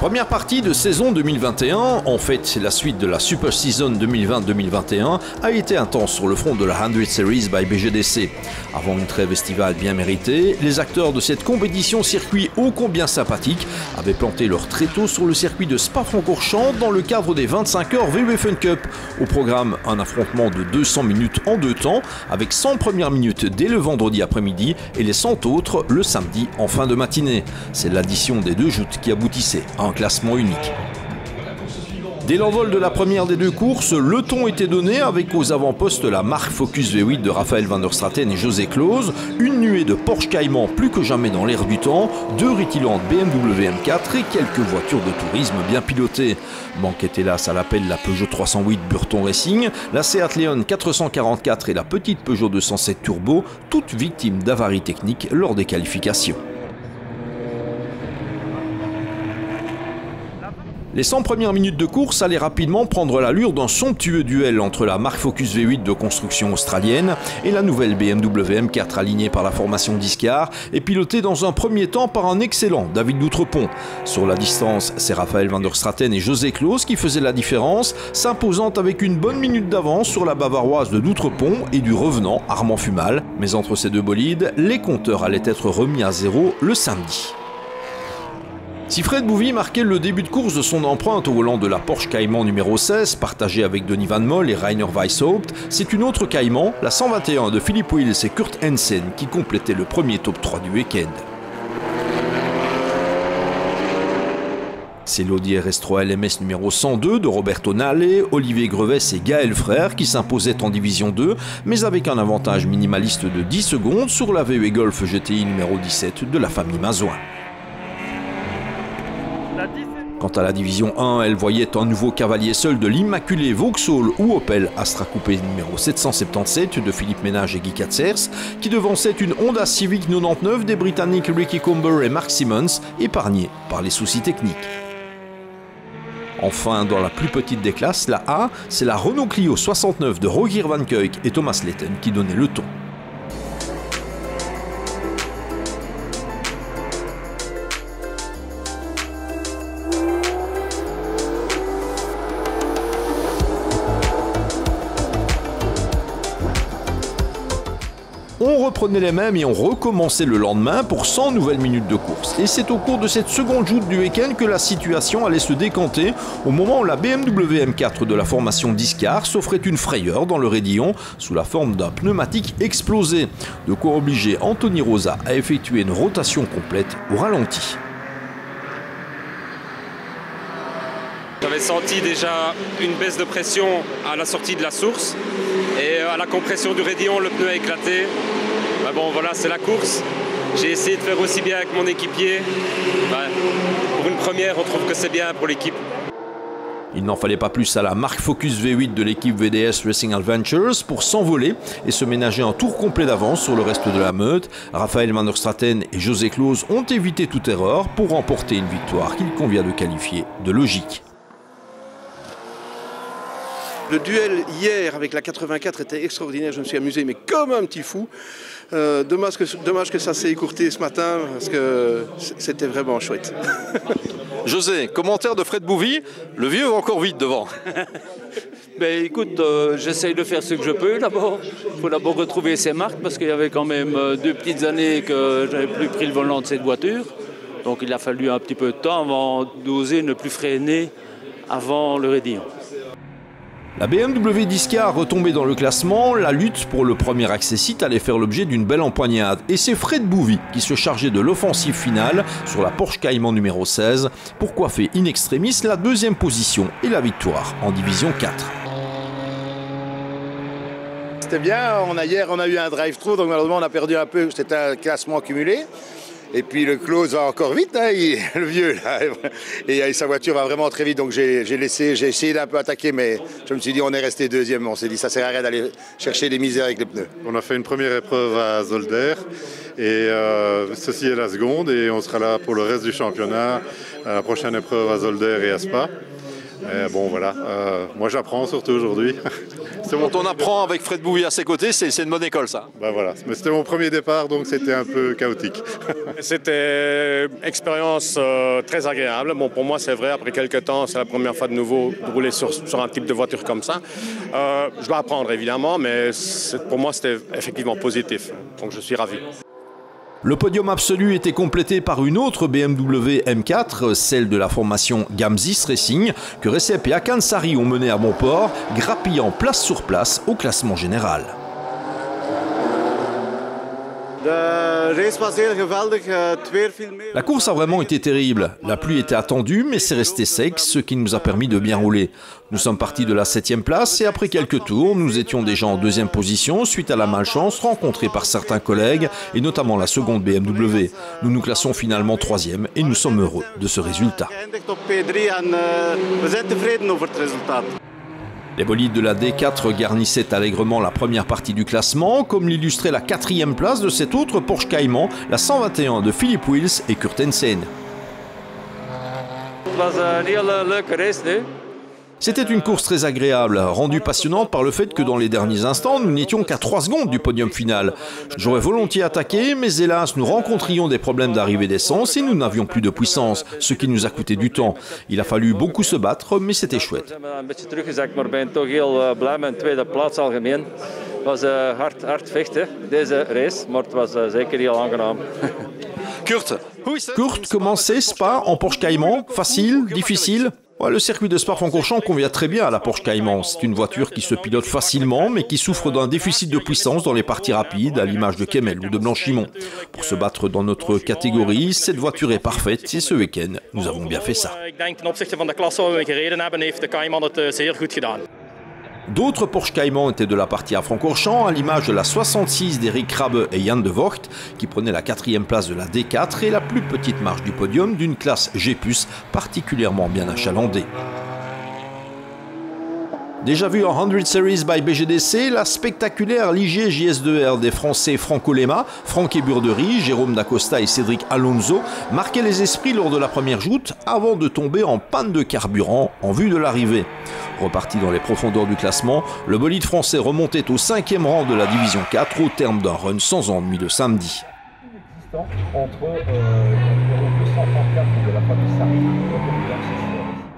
Première partie de saison 2021, en fait la suite de la Super Season 2020-2021, a été intense sur le front de la 100 Series by BGDC. Avant une trêve estivale bien méritée, les acteurs de cette compétition circuit ô combien sympathique avaient planté leur tréteau sur le circuit de Spa-Francorchamps dans le cadre des 25 heures VW Fun Cup. Au programme, un affrontement de 200 minutes en 2 temps, avec 100 premières minutes dès le vendredi après-midi et les 100 autres le samedi en fin de matinée. C'est l'addition des deux joutes qui aboutissait à un classement unique. Dès l'envol de la première des deux courses, le ton était donné avec aux avant-postes la marque Focus V8 de Raphaël van der Straten et José Close, une nuée de Porsche Cayman plus que jamais dans l'air du temps, deux rutilantes BMW M4 et quelques voitures de tourisme bien pilotées. Manquait hélas à l'appel la Peugeot 308 Burton Racing, la Seat Leon 444 et la petite Peugeot 207 Turbo, toutes victimes d'avaries techniques lors des qualifications. Les 100 premières minutes de course allaient rapidement prendre l'allure d'un somptueux duel entre la marque Focus V8 de construction australienne et la nouvelle BMW M4 alignée par la formation Discar et pilotée dans un premier temps par un excellent David d'Outrepont. Sur la distance, c'est Raphaël van der Straten et José Close qui faisaient la différence, s'imposant avec une bonne minute d'avance sur la bavaroise de d'Outrepont et du revenant Armand Fumal. Mais entre ces deux bolides, les compteurs allaient être remis à zéro le samedi. Si Fred Bouvy marquait le début de course de son empreinte au volant de la Porsche Cayman numéro 16, partagée avec Denis Van Moll et Rainer Weishaupt, c'est une autre Cayman, la 121 de Philippe Wills et Kurt Hansen, qui complétait le premier top 3 du week-end. C'est l'Audi RS3 LMS numéro 102 de Roberto Nalle, Olivier Grevès et Gaël Frère qui s'imposaient en division 2, mais avec un avantage minimaliste de 10 secondes sur la VW Golf GTI numéro 17 de la famille Mazouin. Quant à la division 1, elle voyait un nouveau cavalier seul de l'immaculé Vauxhall ou Opel Astra Coupé numéro 777 de Philippe Ménage et Guy Katzers, qui devançait une Honda Civic 99 des Britanniques Ricky Comber et Mark Simmons, épargnés par les soucis techniques. Enfin, dans la plus petite des classes, la A, c'est la Renault Clio 69 de Rogier Van Kuijk et Thomas Letten qui donnait le ton. On reprenait les mêmes et on recommençait le lendemain pour 100 nouvelles minutes de course. Et c'est au cours de cette seconde joute du week-end que la situation allait se décanter au moment où la BMW M4 de la formation Discar s'offrait une frayeur dans le raidillon sous la forme d'un pneumatique explosé. De quoi obliger Anthony Rosa à effectuer une rotation complète au ralenti. J'avais senti déjà une baisse de pression à la sortie de la source et à la compression du raidillon, le pneu a éclaté. Ben bon, voilà, c'est la course. J'ai essayé de faire aussi bien avec mon équipier. Ben, pour une première, on trouve que c'est bien pour l'équipe. Il n'en fallait pas plus à la marque Focus V8 de l'équipe VDS Racing Adventures pour s'envoler et se ménager un tour complet d'avance sur le reste de la meute. Raphaël van der Straten et José Close ont évité toute erreur pour remporter une victoire qu'il convient de qualifier de logique. Le duel hier avec la 84 était extraordinaire, je me suis amusé mais comme un petit fou. Dommage que ça s'est écourté ce matin parce que c'était vraiment chouette. José, commentaire de Fred Bouvy, le vieux va encore vite devant. Ben écoute, j'essaye de faire ce que je peux d'abord. Il faut d'abord retrouver ses marques parce qu'il y avait quand même 2 petites années que je n'avais plus pris le volant de cette voiture. Donc il a fallu un petit peu de temps avant d'oser ne plus freiner avant le raidillon. La BMW Discar retombée dans le classement, la lutte pour le premier accès-site allait faire l'objet d'une belle empoignade. Et c'est Fred Bouvy qui se chargeait de l'offensive finale sur la Porsche Cayman numéro 16 pour coiffer in extremis la deuxième position et la victoire en division 4. C'était bien, hier on a eu un drive-through, donc malheureusement on a perdu un peu, c'était un classement cumulé. Et puis le Close va encore vite, hein, le vieux, là. Et sa voiture va vraiment très vite, donc j'ai essayé d'un peu attaquer, mais je me suis dit on est resté deuxième, on s'est dit ça sert à rien d'aller chercher les misères avec les pneus. On a fait une première épreuve à Zolder, et ceci est la seconde, et on sera là pour le reste du championnat, à la prochaine épreuve à Zolder et à Spa. Et bon voilà, moi j'apprends surtout aujourd'hui. Quand on apprend avec Fred Bouvier à ses côtés, c'est une bonne école ça. Ben voilà, mais c'était mon premier départ donc c'était un peu chaotique. C'était une expérience très agréable. Bon, pour moi c'est vrai, après quelques temps, c'est la première fois de nouveau de rouler sur un type de voiture comme ça. Je dois apprendre évidemment, mais pour moi c'était effectivement positif, donc je suis ravi. Le podium absolu était complété par une autre BMW M4, celle de la formation Gamzis Racing, que Recep et Hakan Sarri ont mené à bon port, grappillant place sur place au classement général. La course a vraiment été terrible. La pluie était attendue, mais c'est resté sec, ce qui nous a permis de bien rouler. Nous sommes partis de la 7e place et après quelques tours, nous étions déjà en 2e position suite à la malchance rencontrée par certains collègues et notamment la seconde BMW. Nous nous classons finalement 3e et nous sommes heureux de ce résultat. Les bolides de la D4 garnissaient allègrement la première partie du classement, comme l'illustrait la 4e place de cette autre Porsche Cayman, la 121 de Philippe Wils et Kurt Hensen. C'était une course très agréable, rendue passionnante par le fait que dans les derniers instants, nous n'étions qu'à 3 secondes du podium final. J'aurais volontiers attaqué, mais hélas, nous rencontrions des problèmes d'arrivée d'essence et nous n'avions plus de puissance, ce qui nous a coûté du temps. Il a fallu beaucoup se battre, mais c'était chouette. Kurt commençait Spa en Porsche Cayman, facile, difficile. Ouais, le circuit de Spa-Francorchamps convient très bien à la Porsche Cayman. C'est une voiture qui se pilote facilement, mais qui souffre d'un déficit de puissance dans les parties rapides, à l'image de Kemmel ou de Blanchimont. Pour se battre dans notre catégorie, cette voiture est parfaite et ce week-end, nous avons bien fait ça. D'autres Porsche Cayman étaient de la partie à Francorchamps, à l'image de la 66 d'Eric Krabbe et Jan de Vogt, qui prenait la 4e place de la D4 et la plus petite marche du podium d'une classe G+, particulièrement bien achalandée. Déjà vu en 100 Series by BGDC, la spectaculaire Ligier JS2R des Français Franco Lema, Franck Burdery, Jérôme Dacosta et Cédric Alonso marquaient les esprits lors de la première joute avant de tomber en panne de carburant en vue de l'arrivée. Reparti dans les profondeurs du classement, le bolide français remontait au 5e rang de la division 4 au terme d'un run sans ennui le samedi.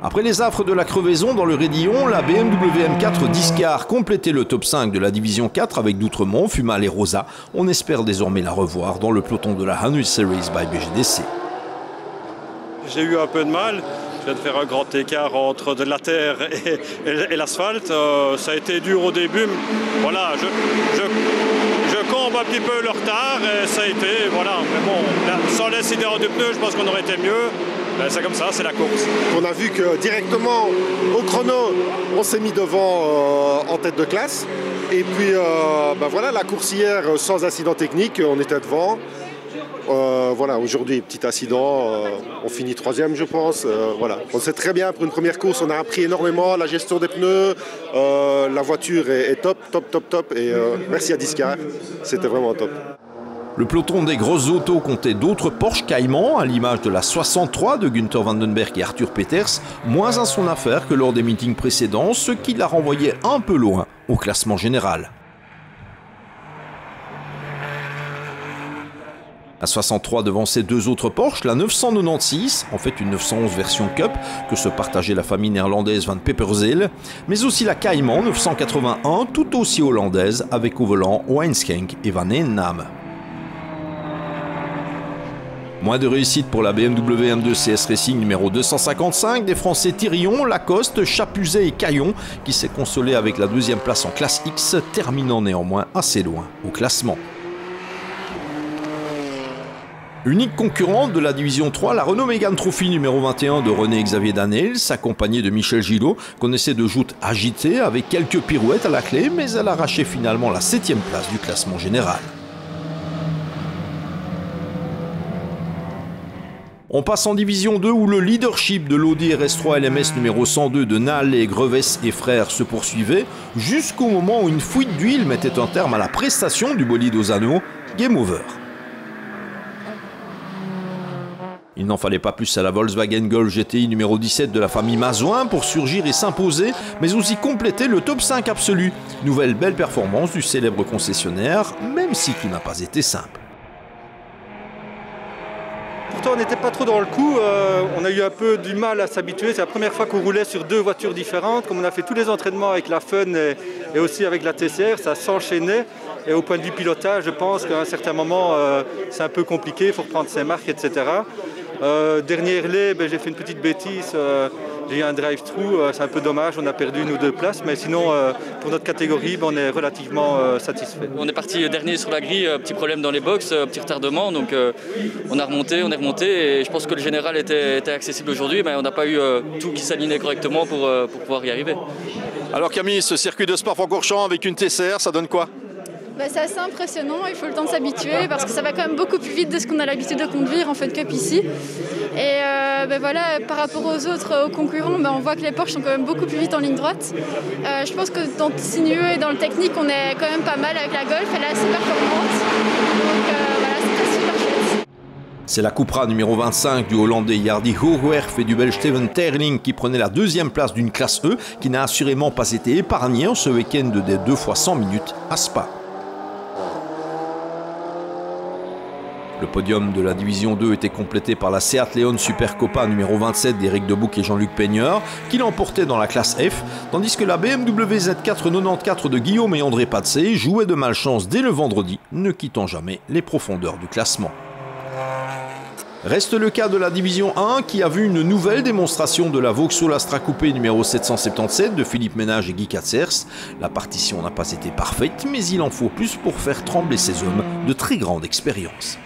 Après les affres de la crevaison dans le raidillon, la BMW M4 Discar complétait le top 5 de la division 4 avec d'Outremont, Fumal et Rosa. On espère désormais la revoir dans le peloton de la 100 Series by BGDC. J'ai eu un peu de mal. Je viens de faire un grand écart entre de la terre et l'asphalte. Ça a été dur au début. Voilà, je comble un petit peu le retard et ça a été, voilà. Mais bon, là, sans l'incident du pneu, je pense qu'on aurait été mieux. C'est comme ça, c'est la course. On a vu que directement, au chrono, on s'est mis devant en tête de classe. Et puis, voilà, la course hier, sans incident technique, on était devant. Voilà, aujourd'hui, petit incident, on finit 3e, je pense. Voilà. On sait très bien, pour une première course, on a appris énormément, la gestion des pneus, la voiture est top. Et merci à Discar, c'était vraiment top. Le peloton des grosses autos comptait d'autres Porsche Cayman, à l'image de la 63 de Günther Vandenberg et Arthur Peters, moins à son affaire que lors des meetings précédents, ce qui l'a renvoyé un peu loin au classement général. La 63 devançait 2 autres Porsche, la 996, en fait une 911 version Cup, que se partageait la famille néerlandaise Van Pepperzeel, mais aussi la Cayman 981, tout aussi hollandaise, avec au volant Weinschenk et Van Eennam. Moins de réussite pour la BMW M2 CS Racing numéro 255 des Français Thirion, Lacoste, Chapuzet et Caillon, qui s'est consolé avec la 2e place en classe X, terminant néanmoins assez loin au classement. Unique concurrente de la division 3, la Renault Mégane Trophy numéro 21 de René-Xavier Danels, accompagné de Michel Gillot, connaissait de joutes agitées avec quelques pirouettes à la clé, mais elle arrachait finalement la 7e place du classement général. On passe en division 2 où le leadership de l'Audi RS3 LMS numéro 102 de Nallet, Grevès et frères se poursuivait, jusqu'au moment où une fuite d'huile mettait un terme à la prestation du bolide Ozano. Game over. Il n'en fallait pas plus à la Volkswagen Golf GTI numéro 17 de la famille Mazouin pour surgir et s'imposer, mais aussi compléter le top 5 absolu. Nouvelle belle performance du célèbre concessionnaire, même si tout n'a pas été simple. Pourtant, on n'était pas trop dans le coup. On a eu un peu du mal à s'habituer. C'est la première fois qu'on roulait sur deux voitures différentes. Comme on a fait tous les entraînements avec la Fun et aussi avec la TCR, ça s'enchaînait. Et au point de vue pilotage, je pense qu'à un certain moment, c'est un peu compliqué. Il faut reprendre ses marques, etc. Dernier relais, j'ai fait une petite bêtise. J'ai eu un drive-through. C'est un peu dommage. On a perdu une ou deux places. Mais sinon, pour notre catégorie, on est relativement satisfait. On est parti dernier sur la grille. Petit problème dans les box, petit retardement. Donc on est remonté. Et je pense que le général était accessible aujourd'hui. Mais on n'a pas eu tout qui s'alignait correctement pour pouvoir y arriver. Alors Camille, ce circuit de Spa-Francorchamps avec une TCR, ça donne quoi ? C'est assez impressionnant, il faut le temps de s'habituer parce que ça va quand même beaucoup plus vite de ce qu'on a l'habitude de conduire en Fun Cup ici. Et voilà, par rapport aux autres, aux concurrents, on voit que les Porsche sont quand même beaucoup plus vite en ligne droite. Je pense que dans le sinueux et dans le technique, on est quand même pas mal avec la Golf, elle est assez performante. Donc voilà, c'était super chouette. C'est la Cupra numéro 25 du Hollandais Jardy Hoogwerf et du Belge Steven Terling qui prenait la deuxième place d'une classe E qui n'a assurément pas été épargnée en ce week-end des 2 fois 100 minutes à Spa. Le podium de la division 2 était complété par la Seat Leon Super Copa numéro 27 d'Éric Debouc et Jean-Luc Peigneur, qui l'emportait dans la classe F, tandis que la BMW Z4 94 de Guillaume et André Patzé jouait de malchance dès le vendredi, ne quittant jamais les profondeurs du classement. Reste le cas de la division 1 qui a vu une nouvelle démonstration de la Vauxhall Astra Coupé numéro 777 de Philippe Ménage et Guy Katzers. La partition n'a pas été parfaite, mais il en faut plus pour faire trembler ces hommes de très grande expérience.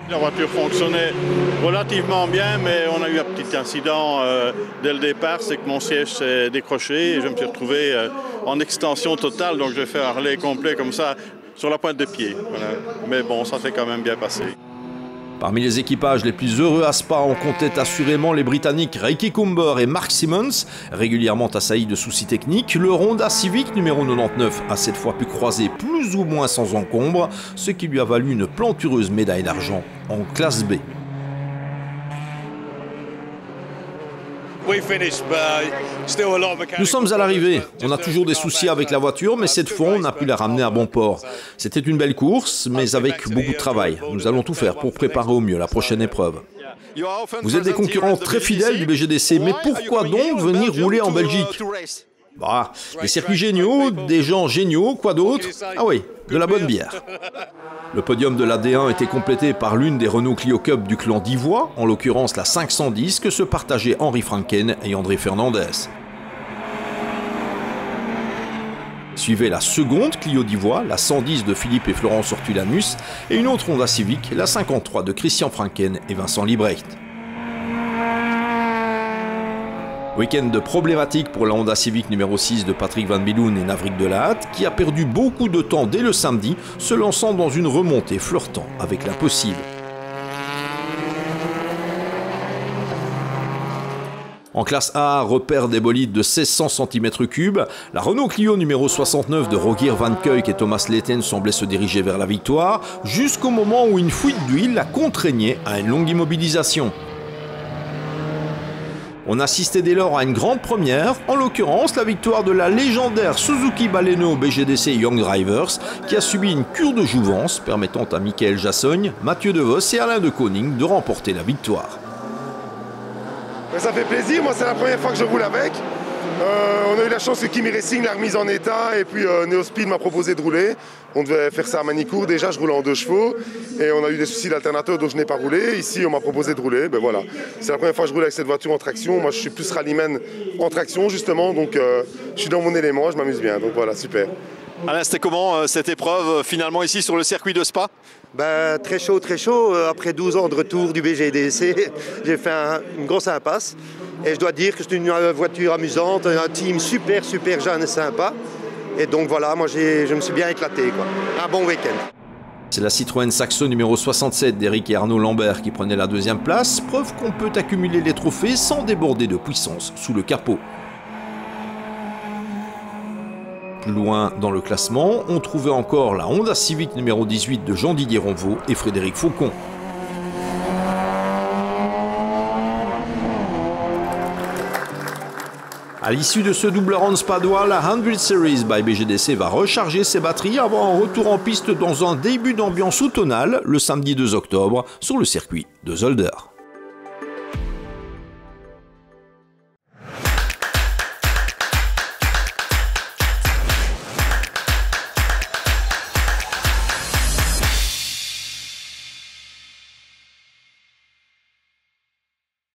La voiture fonctionnait relativement bien, mais on a eu un petit incident dès le départ, c'est que mon siège s'est décroché et je me suis retrouvé en extension totale, donc je vais faire un relais complet comme ça sur la pointe de pied. Voilà. Mais bon, ça s'est quand même bien passé. Parmi les équipages les plus heureux à Spa, on comptait assurément les Britanniques Ricky Comber et Mark Simmons, régulièrement assaillis de soucis techniques. Le Honda Civic numéro 99 a cette fois pu croiser plus ou moins sans encombre, ce qui lui a valu une plantureuse médaille d'argent en classe B. Nous sommes à l'arrivée. On a toujours des soucis avec la voiture, mais cette fois, on a pu la ramener à bon port. C'était une belle course, mais avec beaucoup de travail. Nous allons tout faire pour préparer au mieux la prochaine épreuve. Vous êtes des concurrents très fidèles du BGDC, mais pourquoi donc venir rouler en Belgique ? Des circuits géniaux, des gens géniaux, quoi d'autre ? Ah oui, de la bonne bière. Le podium de la D1 était complété par l'une des Renault Clio Cup du clan d'Ivoire, en l'occurrence la 510, que se partageaient Henri Franken et André Fernandez. Suivait la seconde Clio d'Ivoire, la 110 de Philippe et Florence Ortulanus, et une autre Honda Civic, la 53 de Christian Franken et Vincent Liebrecht. Week-end problématique pour la Honda Civic numéro 6 de Patrick Van Biloen et Navrik Delahatte, qui a perdu beaucoup de temps dès le samedi, se lançant dans une remontée flirtant avec l'impossible. En classe A, repère des bolides de 1600 cm3, la Renault Clio numéro 69 de Rogier Van Kuijk et Thomas Leeten semblait se diriger vers la victoire, jusqu'au moment où une fuite d'huile la contraignait à une longue immobilisation. On assistait dès lors à une grande première, en l'occurrence la victoire de la légendaire Suzuki Baleno BGDC Young Drivers, qui a subi une cure de jouvence permettant à Michael Jassogne, Mathieu Devos et Alain de Koning de remporter la victoire. Ça fait plaisir, moi c'est la première fois que je roule avec. On a eu la chance que Kimi Racing l'a remise en état et puis Neospeed m'a proposé de rouler. On devait faire ça à Manicourt, déjà je roulais en 2 chevaux et on a eu des soucis d'alternateur donc je n'ai pas roulé. Ici on m'a proposé de rouler, ben voilà. C'est la première fois que je roule avec cette voiture en traction. Moi je suis plus rallyman en traction justement, donc je suis dans mon élément, je m'amuse bien, donc voilà, super. Alain, c'était comment cette épreuve finalement ici sur le circuit de Spa ? Très chaud, très chaud. Après 12 ans de retour du BGDC, j'ai fait une grosse impasse. Et je dois dire que c'est une voiture amusante, un team super jeune et sympa. Et donc voilà, moi je me suis bien éclaté, quoi. Un bon week-end. C'est la Citroën Saxo numéro 67 d'Éric et Arnaud Lambert qui prenait la deuxième place, preuve qu'on peut accumuler les trophées sans déborder de puissance sous le capot. plus loin dans le classement, on trouvait encore la Honda Civic numéro 18 de Jean-Didier Ronvaux et Frédéric Faucon. À l'issue de ce double round spadois, la 100 Series by BGDC va recharger ses batteries avant un retour en piste dans un début d'ambiance automnale le samedi 2 octobre sur le circuit de Zolder.